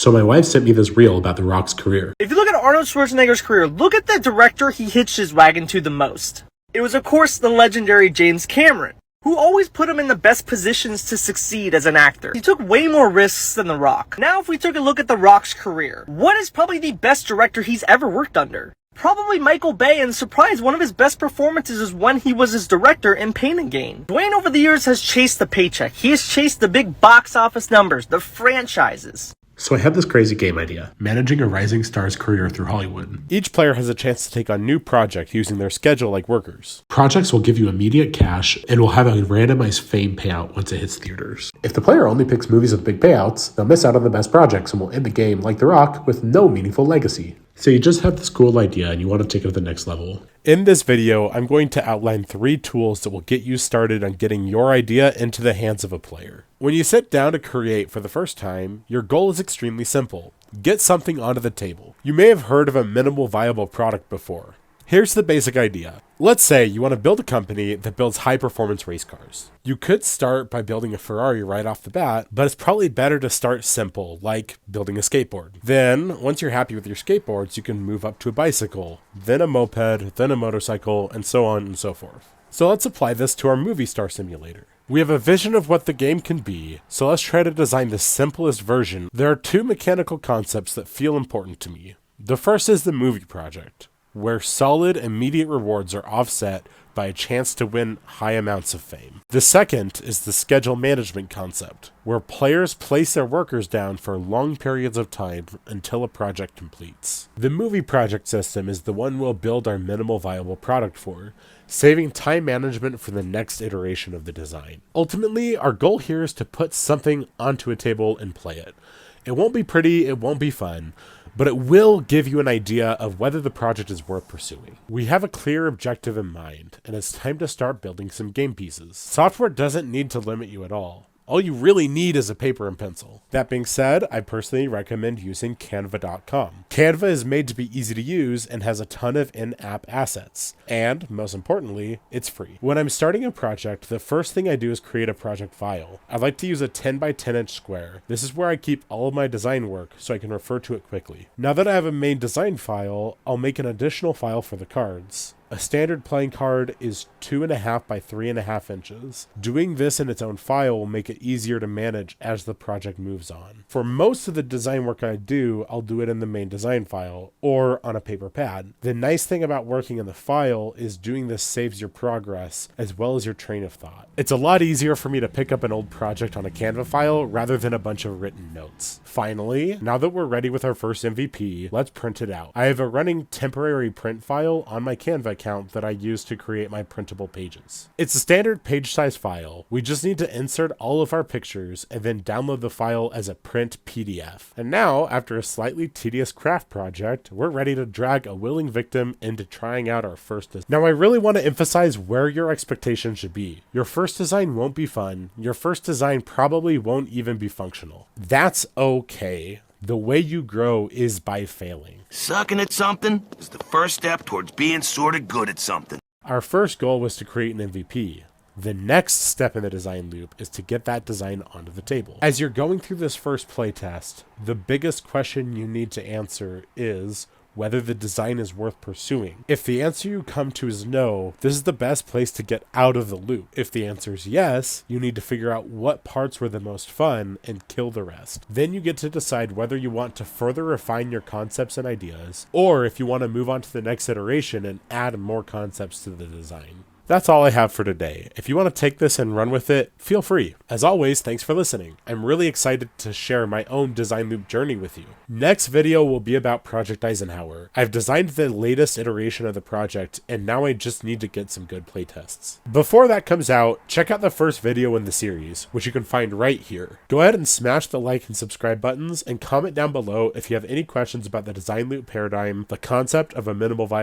So my wife sent me this reel about The Rock's career. If you look at Arnold Schwarzenegger's career, look at the director he hitched his wagon to the most. It was, of course, the legendary James Cameron, who always put him in the best positions to succeed as an actor. He took way more risks than The Rock. Now, if we took a look at The Rock's career, what is probably the best director he's ever worked under? Probably Michael Bay, and surprise, one of his best performances is when he was his director in Pain and Gain. Dwayne over the years has chased the paycheck. He has chased the big box office numbers, the franchises. So I had this crazy game idea, managing a rising star's career through Hollywood. Each player has a chance to take on new projects using their schedule like workers. Projects will give you immediate cash and will have a randomized fame payout once it hits theaters. If the player only picks movies with big payouts, they'll miss out on the best projects and will end the game like The Rock with no meaningful legacy. So you just have this cool idea and you want to take it to the next level. In this video, I'm going to outline 3 tools that will get you started on getting your idea into the hands of a player. When you sit down to create for the first time, your goal is extremely simple. Get something onto the table. You may have heard of a minimal viable product before. Here's the basic idea. Let's say you want to build a company that builds high-performance race cars. You could start by building a Ferrari right off the bat, but it's probably better to start simple, like building a skateboard. Then, once you're happy with your skateboards, you can move up to a bicycle, then a moped, then a motorcycle, and so on and so forth. So let's apply this to our movie star simulator. We have a vision of what the game can be, so let's try to design the simplest version. There are 2 mechanical concepts that feel important to me. The first is the movie project, where solid immediate rewards are offset by a chance to win high amounts of fame. The second is the schedule management concept, where players place their workers down for long periods of time until a project completes. The movie project system is the one we'll build our minimal viable product for, saving time management for the next iteration of the design. Ultimately, our goal here is to put something onto a table and play it. It won't be pretty, it won't be fun, but it will give you an idea of whether the project is worth pursuing. We have a clear objective in mind, and it's time to start building some game pieces. Software doesn't need to limit you at all. All you really need is a paper and pencil. That being said, I personally recommend using Canva.com. Canva is made to be easy to use and has a ton of in-app assets. And, most importantly, it's free. When I'm starting a project, the first thing I do is create a project file. I like to use a 10 by 10 inch square. This is where I keep all of my design work so I can refer to it quickly. Now that I have a main design file, I'll make an additional file for the cards. A standard playing card is 2.5 by 3.5 inches. Doing this in its own file will make it easier to manage as the project moves on. For most of the design work I do, I'll do it in the main design file or on a paper pad. The nice thing about working in the file is doing this saves your progress as well as your train of thought. It's a lot easier for me to pick up an old project on a Canva file rather than a bunch of written notes. Finally, now that we're ready with our first MVP, let's print it out. I have a running temporary print file on my Canva account that I use to create my printable pages. It's a standard page size file. We just need to insert all of our pictures and then download the file as a print PDF. And now, after a slightly tedious craft project, we're ready to drag a willing victim into trying out our first design. Now I really want to emphasize where your expectations should be. Your first design won't be fun. Your first design probably won't even be functional. That's okay. The way you grow is by failing. Sucking at something is the first step towards being sort of good at something. Our first goal was to create an MVP. The next step in the design loop is to get that design onto the table. As you're going through this first playtest, the biggest question you need to answer is whether the design is worth pursuing. If the answer you come to is no, this is the best place to get out of the loop. If the answer is yes, you need to figure out what parts were the most fun and kill the rest. Then you get to decide whether you want to further refine your concepts and ideas, or if you want to move on to the next iteration and add more concepts to the design. That's all I have for today. If you want to take this and run with it, feel free. As always, thanks for listening. I'm really excited to share my own design loop journey with you. Next video will be about Project Eisenhower. I've designed the latest iteration of the project, and now I just need to get some good playtests. Before that comes out, check out the first video in the series, which you can find right here. Go ahead and smash the like and subscribe buttons, and comment down below if you have any questions about the design loop paradigm, the concept of a minimal viable